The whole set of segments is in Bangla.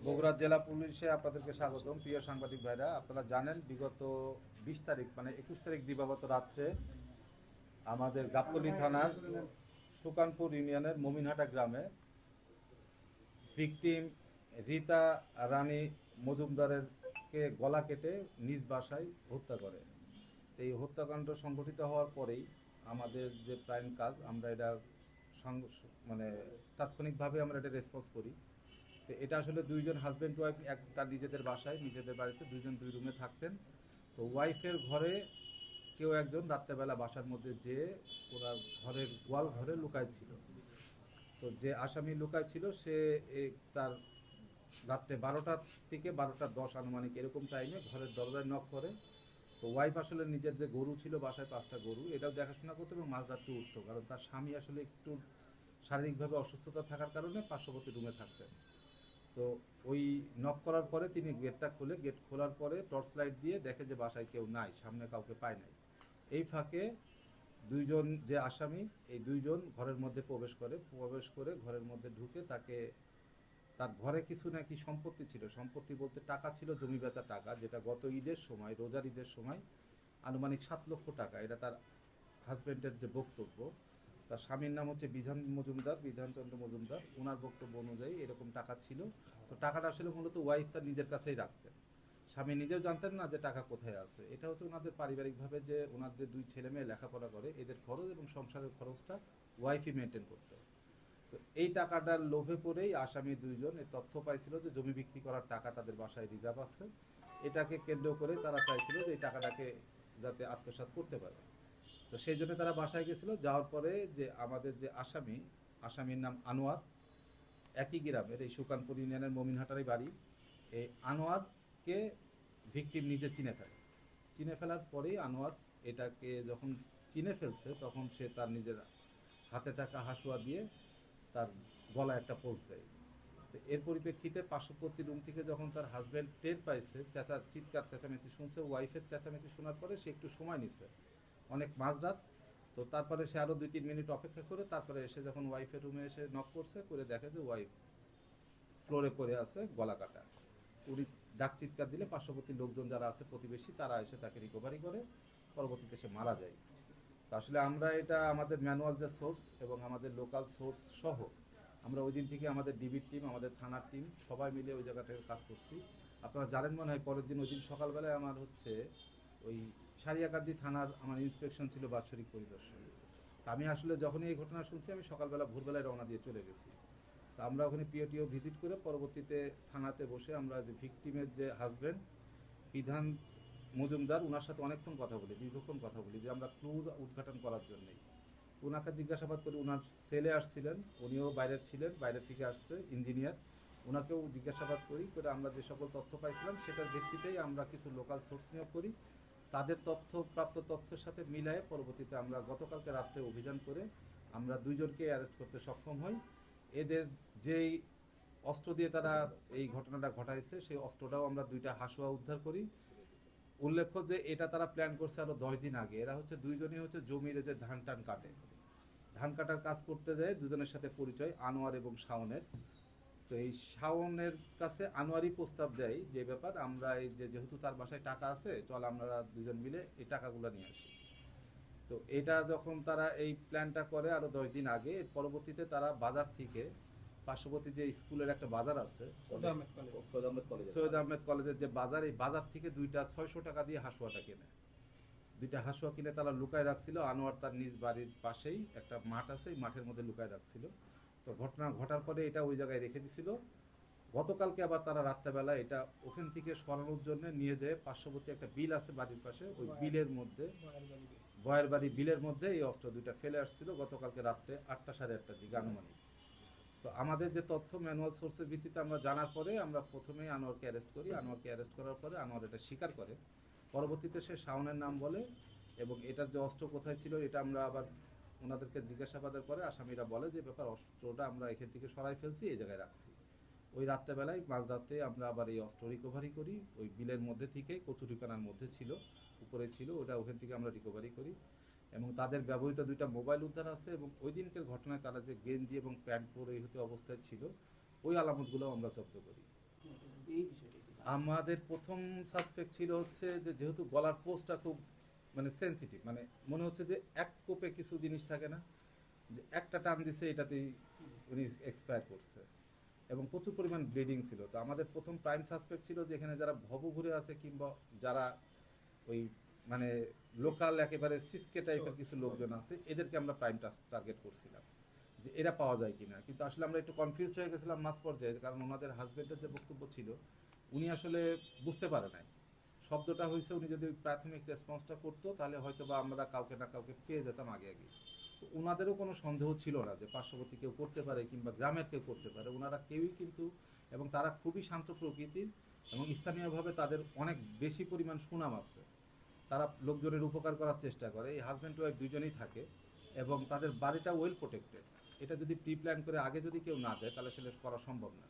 বগুড়া জেলা পুলিশে আপনাদেরকে স্বাগতম। প্রিয় সাংবাদিক ভাইরা, আপনারা জানেন বিগত 20 তারিখ মানে 21 তারিখ দিবাগত রাত্রে আমাদের গাবতলী থানার সুকানপুর ইউনিয়নের মমিনহাটা গ্রামে ভিকটিম রীতা রানী মজুমদারের কে গলা কেটে নিজ বাসায় হত্যা করে। এই হত্যাকাণ্ড সংঘটিত হওয়ার পরেই আমাদের যে প্রাইম কাজ, আমরা এটা মানে তাৎক্ষণিকভাবে আমরা এটা রেসপন্স করি। তো এটা আসলে দুইজন হাজব্যান্ড ওয়াইফ এক তার নিজেদের বাসায় নিজেদের বাড়িতে দুইজন দুই রুমে থাকতেন। তো ওয়াইফের ঘরে কেউ একজন রাত্রেবেলা বাসার মধ্যে যেয়ে ওনার ঘরের গোয়াল ঘরে লুকায় ছিল। তো যে আসামি লুকায় ছিল সে তার রাত্রে 12টা থেকে 12টা 10 আনুমানিক এরকম টাইমে ঘরের দরজায় নক করে। তো ওয়াইফ আসলে নিজের যে গরু ছিল বাসায় 5টা গরু, এটাও দেখাশোনা করতো এবং মাঝরাত্রে উঠতো, কারণ তার স্বামী আসলে একটু শারীরিকভাবে অসুস্থতা থাকার কারণে পার্শ্ববর্তী রুমে থাকতেন। তো ওই নক করার পরে তিনি গেটটা খুলে, গেট খোলার পরে টর্চ লাইট দিয়ে দেখে যে বাসায় কেউ নাই, সামনে কাউকে পায় নাই। এই ফাঁকে দুইজন যে আসামি, এই দুইজন ঘরের মধ্যে প্রবেশ করে ঘরের মধ্যে ঢুকে তাকে, তার ঘরে কিছু নাকি সম্পত্তি ছিল, সম্পত্তি বলতে টাকা ছিল, জমি বেচা টাকা, যেটা গত ঈদের সময়, রোজার ঈদের সময় আনুমানিক 7 লক্ষ টাকা। এটা তার হাজব্যান্ডের যে বক্তব্য। তার স্বামীর নাম হচ্ছে বিধানচন্দ্র মজুমদার। ওনার বক্তব্য অনুযায়ী এরকম টাকা ছিল। তো টাকাটা আসলে মূলত ওয়াইফ তার নিজের কাছেই রাখতেন, স্বামী নিজেও জানতেন না যে টাকা কোথায় আছে। এটা হচ্ছে ওনাদের পারিবারিকভাবে যে ওনাদের দুই ছেলে মেয়ে লেখাপড়া করে, এদের খরচ এবং সংসারের খরচটা ওয়াইফই মেনটেন করতো। তো এই টাকাটার লোভে পড়েই আসামি দুইজন এই তথ্য পাইছিল যে জমি বিক্রি করার টাকা তাদের বাসায় রিজার্ভ আছে। এটাকে কেন্দ্র করে তারা চাইছিল যে এই টাকাটাকে যাতে আত্মসাৎ করতে পারে। তো সেই জন্য তারা বাসায় গেছিল। যাওয়ার পরে যে আমাদের যে আসামির নাম আনোয়ার, একই গ্রামের, এই সুকানপুর ইউনিয়নের মমিনহাটারই বাড়ি। এই আনোয়ারকে ভিকটিম নিজে চিনে ফেলার পরেই আনোয়ার এটাকে যখন চিনে ফেলছে তখন সে তার নিজের হাতে থাকা হাসুয়া দিয়ে তার গলায় একটা পোঁচ দেয়। তো এর পরিপ্রেক্ষিতে পার্শ্ববর্তী রুম থেকে যখন তার হাজব্যান্ড টের পাইছে, চিৎকার চেঁচামেচি শুনছে, ওয়াইফের চেঁচামেচি শোনার পরে সে একটু সময় নিচ্ছে, অনেক মাঝরাত। তো তারপরে সে আরও 2-3 মিনিট অপেক্ষা করে তারপরে এসে যখন ওয়াইফের রুমে এসে নক করছে, করে দেখে যে ওয়াইফ ফ্লোরে পড়ে আছে, গলা কাটা। উনি ডাক চিৎকার দিলে পার্শ্ববর্তী লোকজন যারা আছে, প্রতিবেশী, তারা এসে তাকে রিকভারি করে। পরবর্তীতে সে মারা যায়। তো আসলে আমরা এটা আমাদের ম্যানুয়াল যে সোর্স এবং আমাদের লোকাল সোর্স সহ আমরা ওই দিন থেকে আমাদের ডিবির টিম, আমাদের থানার টিম সবাই মিলে ওই জায়গাটায় কাজ করছি। আপনারা জানেন মনে হয়, পরের দিন ওই দিন সকালবেলায় আমার হচ্ছে ওই সারিয়াকান্দি থানার আমার ইন্সপেকশন ছিল, বাৎসরিক পরিদর্শন। আমি আসলে যখনই এই ঘটনা শুনছি আমি সকালবেলা ভোরবেলায় রওনা দিয়ে চলে গেছি। তো আমরা ওখানে পিওটিও ভিজিট করে পরবর্তীতে থানাতে বসে আমরা যে ভিকটিমের যে হাজব্যান্ড বিধান মজুমদার, ওনার সাথে অনেকক্ষণ কথা বলি, দীর্ঘক্ষণ কথা বলি, যে আমরা ক্লু উদ্ঘাটন করার জন্যই। ওনাকে জিজ্ঞাসাবাদ করি। ওনার ছেলে আসছিলেন, উনিও বাইরের ছিলেন, বাইরের থেকে আসছে ইঞ্জিনিয়ার। ওনাকেও জিজ্ঞাসাবাদ করি, করে আমরা যে সকল তথ্য পাইছিলাম সেটার ভিত্তিতেই আমরা কিছু লোকাল সোর্স নিয়োগ করি। তাদের প্রাপ্ত তথ্যের সাথে মিলায়ে পরবর্তীতে আমরা গতকালকে রাত্রে অভিযান করে আমরা দুইজনকে অ্যারেস্ট করতে সক্ষম হই। এদের যেই অস্ত্র দিয়ে তারা এই ঘটনাটা ঘটাইছে সেই অস্ত্রটাও আমরা 2টা হাসুয়া উদ্ধার করি। উল্লেখ্য যে এটা তারা প্ল্যান করছে আরো 10 দিন আগে। এরা হচ্ছে দুইজনই হচ্ছে জমির যে ধান টান কাটে, ধান কাটার কাজ করতে যায়। দুজনের সাথে পরিচয় আনোয়ার এবং শাওনের। তো এই শাওনের কাছে আনোয়ারই প্রস্তাব দেয় যে ব্যাপার, আমরা এই যে যেহেতু তার বাসায় টাকা আছে, চল আমরা দুজন মিলে এই টাকাগুলো নিয়ে আসি। তো এটা যখন তারা এই প্ল্যানটা করে আরো 10 দিন আগে, পরবর্তীতে তারা বাজার থেকে, পার্শ্ববর্তী যে স্কুলের একটা বাজার আছে সৈয়দ আহমেদ কলেজের যে বাজার, এই বাজার থেকে 2টা 600 টাকা দিয়ে হাসুয়াটা কেনে। 2টা হাসুয়া কিনে তারা লুকায় রাখছিল। আনোয়ার তার নিজ বাড়ির পাশেই একটা মাঠ আছে, এই মাঠের মধ্যে লুকায় রাখছিল। তো ঘটনা ঘটার পরে এটা ওই জায়গায় রেখে দিছিল। গতকালকে আবার তারা রাত্রেবেলা এটা ওখান থেকে সরানোর জন্য নিয়ে যায় পার্শ্ববর্তী একটা বিল আছে বাড়ির পাশে, ওই বিলের মধ্যে, বয়ের বাড়ি বিলের মধ্যে এই অস্ত্র 2টা ফেলে আসছিল গতকালকে রাত্রে 8টা 8:30টার দিকে আনুমানিক। তো আমাদের যে তথ্য ম্যানুয়াল সোর্সের ভিত্তিতে আমরা জানার পরে আমরা প্রথমেই আনোয়ারকে অ্যারেস্ট করি। আনোয়ারকে অ্যারেস্ট করার পরে আনোয়ার এটা স্বীকার করে। পরবর্তীতে সে শাওনের নাম বলে এবং এটার যে অস্ত্র কোথায় ছিল এটা আমরা আবার ওনাদেরকে জিজ্ঞাসাবাদের পরে আসামিরা বলে যে ব্যাপার, অস্ত্রটা আমরা এখান থেকে সরাই ফেলছি, এই জায়গায় রাখছি। ওই রাত্রেবেলায় মাঝরাতে আমরা আবার এই অস্ত্র রিকভারি করি। ওই বিলের মধ্যে থেকে কচুরিপানার মধ্যে ছিল, উপরে ছিল, ওটা ওখান থেকে আমরা রিকভারি করি। এবং তাদের ব্যবহৃত 2টা মোবাইল উদ্ধার আছে এবং ওই দিনকের ঘটনায় তারা যে গেঞ্জি এবং প্যান্ট পরে হতে অবস্থায় ছিল, ওই আলামতগুলো আমরা জব্দ করি। আমাদের প্রথম সাসপেক্ট ছিল হচ্ছে যে যেহেতু গলার পোস্টটা খুব মানে সেনসিটিভ, মানে মনে হচ্ছে যে এক কোপে কিছু জিনিস থাকে না, যে একটা টান দিছে এটাতেই উনি এক্সপায়ার করছে, এবং প্রচুর পরিমাণ ব্লিডিং ছিল। তো আমাদের প্রথম প্রাইম সাসপেক্ট ছিল যে এখানে যারা ভবঘুরে আছে কিংবা যারা ওই মানে লোকাল একেবারে সিসকে টাইপের কিছু লোকজন আছে, এদেরকে আমরা প্রাইম টার্গেট করছিলাম যে এরা পাওয়া যায় কিনা। কিন্তু আসলে আমরা একটু কনফিউজ হয়ে গেছিলাম মাঝ পর্যায়ে, কারণ ওনাদের হাজবেন্ডের যে বক্তব্য ছিল উনি আসলে বুঝতে পারে নাই শব্দটা হয়েছে। উনি যদি প্রাথমিক রেসপন্সটা করতো তাহলে হয়তো বা আমরা কাউকে না কাউকে পেয়ে যেতাম আগে আগে। তো ওনাদেরও কোনো সন্দেহ ছিল না যে পার্শ্ববর্তী কেউ করতে পারে কিংবা গ্রামের কেউ করতে পারে, ওনারা কেউই কিন্তু, এবং তারা খুবই শান্ত প্রকৃতির এবং স্থানীয়ভাবে তাদের অনেক বেশি পরিমাণ সুনাম আছে। তারা লোকজনের উপকার করার চেষ্টা করে। এই হাজব্যান্ড ওয়াইফ দুজনেই থাকে এবং তাদের বাড়িটা ওয়েল প্রোটেক্টেড। এটা যদি প্রি প্ল্যান করে আগে যদি কেউ না যায় তাহলে সেটা করা সম্ভব না।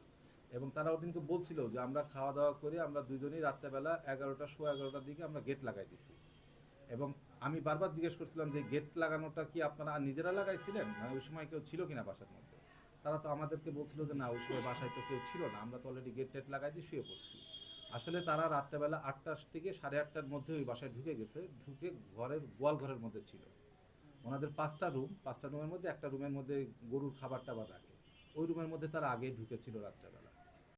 এবং তারা ওদিনকে বলছিল যে আমরা খাওয়া দাওয়া করে আমরা দুজনেই রাত্রেবেলা 11টা সোয়া 11টার দিকে আমরা গেট লাগাই দিছি। এবং আমি বারবার জিজ্ঞেস করছিলাম যে গেট লাগানোটা কি আপনারা নিজেরা লাগাইছিলেন, মানে ওই সময় কেউ ছিল কিনা বাসার মধ্যে। তারা তো আমাদেরকে বলছিল যে না, ওই সময় বাসায় তো কেউ ছিল না, আমরা তো অলরেডি গেট টেট লাগাই দিয়ে শুয়ে পড়ছি। আসলে তারা রাত্রেবেলা 8টা থেকে 8:30টার মধ্যে ওই বাসায় ঢুকে গেছে, ঢুকে ঘরের গোয়াল ঘরের মধ্যে ছিল। ওনাদের 5টা রুমের মধ্যে একটা রুমের মধ্যে গরুর খাবার টাবার রাখে, ওই রুমের মধ্যে তারা আগে ঢুকেছিল রাত্রেবেলা।